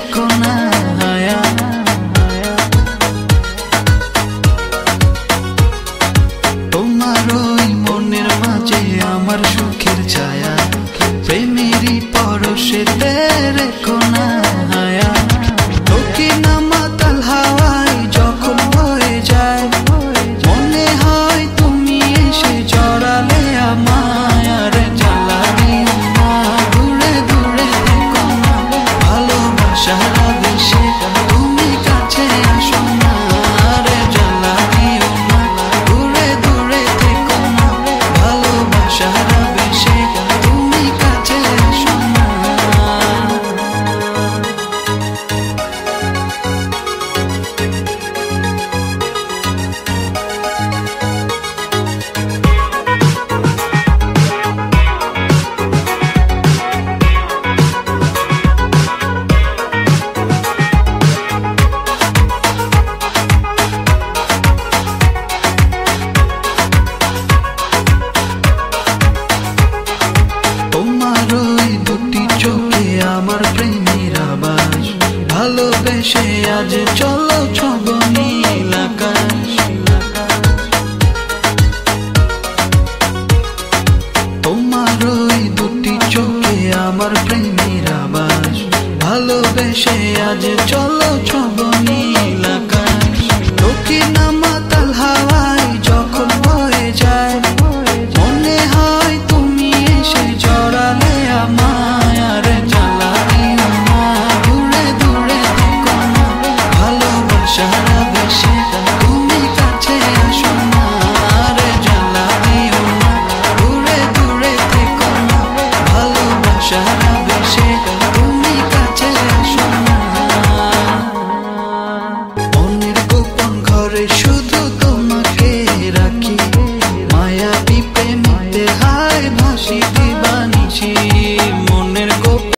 রেখো না হায়া। তোমার ওই মনের মাঝে আমার সুখের ছায়া, প্রেমেরই পরশেতে রেখো না হায়া। তোকে না মাতাল হাওয়ায় যখন বয়ে যায়, মনে হয় তুমি এসে জড়ালে আমায়। আরে জ্বালানিও না, দূরে দূরে থেকো না, ভালোবাসার আদেশে তুমি কাছে আসো না। আরে জ্বালানিও না, দূরে দূরে থেকো না, ভালোবাসার আদেশে তুমি কাছে আসো না। তোমার ওই দুটি চোখে আমার প্রেমের আবাস, ভালোবেসে আজ চলো ছব নীল আকাশ। তোমার ওই দুটি চোখে আমার প্রেমের আবাস, ভালোবেসে আজ চলো ছব